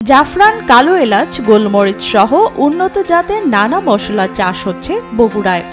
জাফরান, কালো এলাচ, গোলমরিচ সহ উন্নত জাতের নানা মশলা চাষ হচ্ছে বগুড়ায়।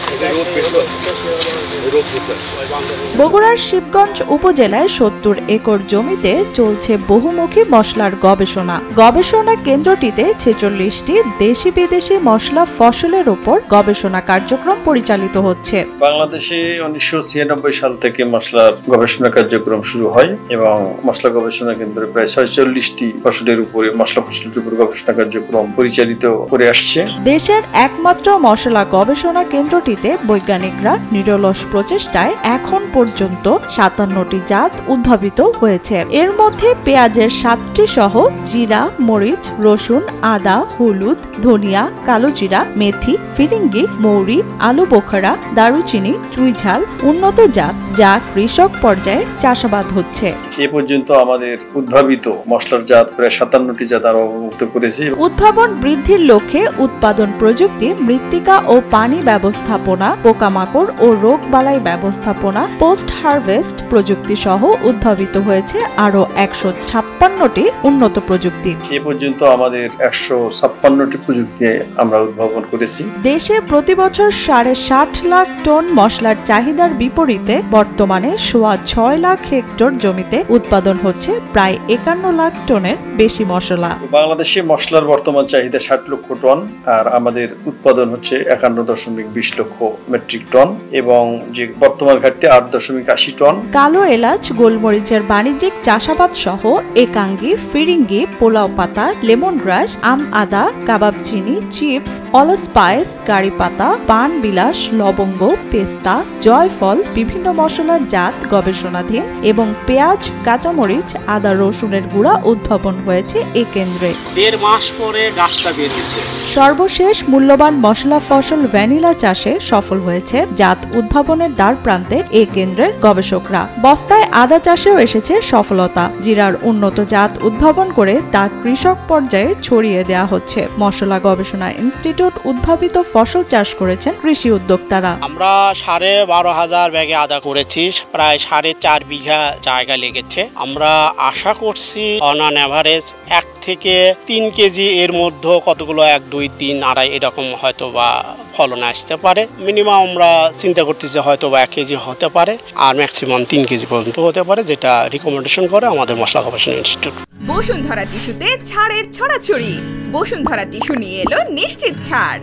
বগুড়ার শিবগঞ্জ উপজেলায় ৭০ একর জমিতে চলছে বহুমুখী মশলার গবেষণা কেন্দ্রটিতে ৪৬টি দেশি বিদেশি মশলা ফসলের উপর গবেষণা কার্যক্রম পরিচালিত হচ্ছে। বাংলাদেশে ১৯৯৬ সাল থেকে মশলার গবেষণা কার্যক্রম শুরু হয় এবং মশলা গবেষণা কেন্দ্রে প্রায় ৪৬টি ফসলের উপরে ফসলের উপর গবেষণা কার্যক্রম পরিচালিত করে আসছে। দেশের একমাত্র মশলা গবেষণা কেন্দ্রটিতে বৈজ্ঞানিকরা নিরলস প্রচেষ্টায় এখন পর্যন্ত ৫৭টি জাত উদ্ভাবিত হয়েছে। এর মধ্যে পেঁয়াজের ৭টি সহ জিরা, মরিচ, রসুন, আদা, হলুদ, ধনিয়া, কালো জিরা, মেথি, ফিরিঙ্গি, মৌরি, আলু বোখারা, দারুচিনি, চুইঝাল উন্নত জাত, যা কৃষক পর্যায়ে চাষাবাদ হচ্ছে। এ পর্যন্ত আমাদের উদ্ভাবিত মশলার জাত প্রায় ৫৭টি জাত আরো অবমুক্ত করেছি। উদ্ভাবন বৃদ্ধির লক্ষ্যে উৎপাদন প্রযুক্তি, মৃত্তিকা ও পানি ব্যবস্থাপনা, পোকামাকড় ও রোগবালাই ব্যবস্থাপনা, পোস্ট হারভেস্ট প্রযুক্তি সহ উদ্ভাবিত হয়েছে আরো ১৫৬টি উন্নত প্রযুক্তি। এ পর্যন্ত আমাদের ১৫৬টি প্রযুক্তি আমরা উদ্ভাবন করেছি। দেশে প্রতি বছর ৬.৫ লাখ টন মশলার চাহিদার বিপরীতে বর্তমানে ৬.৫ লাখ হেক্টর জমিতে উৎপাদন হচ্ছে প্রায় ৫১ লাখ টনের বেশি মশলা। বাংলাদেশে মশলার বর্তমান চাহিদা ৬০ লক্ষ টন আর আমাদের উৎপাদন হচ্ছে ৫১.২০ লক্ষ মেট্রিক টন এবং যে বর্তমান ঘাটতি ৮.৮০ টন। কালো এলাচ, গোলমরিচের বাণিজ্যিক চাষাবাদ সহ একাঙ্গি, ফিরিঙ্গি, পোলাও পাতা, লেমন গ্রাস, আম আদা, কাবাব চিনি, চিপস, অলস্পাইস, কারি পাতা, পান বিলাস, লবঙ্গ, পেস্তা, জয়ফল, বিভিন্ন মশলার জাত গবেষণাধীন এবং পেঁয়াজ, কাঁচামরিচ, আদা, রসুনের গুঁড়া উদ্ভাবন হয়েছে এ কেন্দ্রে। ১.৫ মাস পরে গাছটা বের হয়েছে। সর্বশেষ মূল্যবান মশলা ফসল ভ্যানিলা চাষে সফল হয়েছে জাত উদ্ভাবনের দ্বার প্রান্তে এ কেন্দ্রের গবেষকরা। বস্তায় আদা চাষেও এসেছে সফলতা। জিরার উন্নত জাত উদ্ভাবন করে তা কৃষক পর্যায়ে ছড়িয়ে দেওয়া হচ্ছে। মশলা গবেষণা ইনস্টিটিউট উদ্ভাবিত ফসল চাষ করেছেন কৃষি উদ্যোক্তারা। আমরা ১২,৫০০ ব্যাগে আদা করেছি, প্রায় ৪.৫ বিঘা জায়গা লেগেছে। আমরা আশা করছি অন এভারেজ ১ থেকে ৩ কেজি এর মধ্যে কতগুলো ১, ২, ৩, ২.৫ এরকম হয়তো বা ফলন আসতে পারে। মিনিমাম আমরা চিন্তা করতেছি হয়তো বা ১ কেজি হতে পারে আর ম্যাক্সিমাম ৩ কেজি পর্যন্ত হতে পারে, যেটা রিকমেন্ডেশন করে আমাদের মশলা গবেষণা ইনস্টিটিউট। বসুন্ধরা টিস্যুতে ছাড়ের ছড়াছড়ি। বসুন্ধরা টিস্যু নিয়ে এলো নিশ্চিত ছাড়।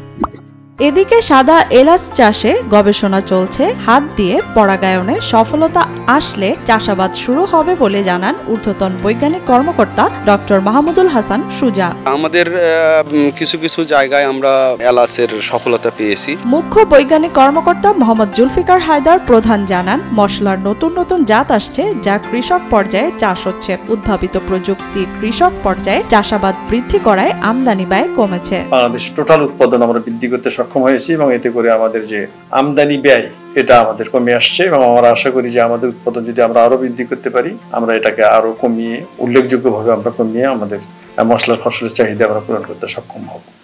এদিকে সাদা এলাচ চাষে গবেষণা চলছে। হাত দিয়ে পরাগায়নে সফলতা আসলে চাষাবাদ শুরু হবে বলে জানান ঊর্ধ্বতন বৈজ্ঞানিক কর্মকর্তা ডক্টর মাহমুদুল হাসান সুজা। আমাদের কিছু কিছু জায়গায় আমরা এলাচের সফলতা পেয়েছি। মুখ্য বৈজ্ঞানিক কর্মকর্তা মোহাম্মদ জুলফিকার হায়দার প্রধান জানান, মশলার নতুন নতুন জাত আসছে যা কৃষক পর্যায়ে চাষ হচ্ছে। উদ্ভাবিত প্রযুক্তি কৃষক পর্যায়ে চাষাবাদ বৃদ্ধি করায় আমদানি ব্যয় কমেছে। বাংলাদেশের টোটাল উৎপাদন আমরা বৃদ্ধি করতে সক্ষম হয়েছি এবং এতে করে আমাদের যে আমদানি ব্যয় এটা আমাদের কমে আসছে এবং আমরা আশা করি যে আমাদের উৎপাদন যদি আমরা আরো বৃদ্ধি করতে পারি, আমরা এটাকে আরো কমিয়ে উল্লেখযোগ্যভাবে আমরা কমিয়ে আমাদের মশলার ফসলের চাহিদা আমরা পূরণ করতে সক্ষম হব।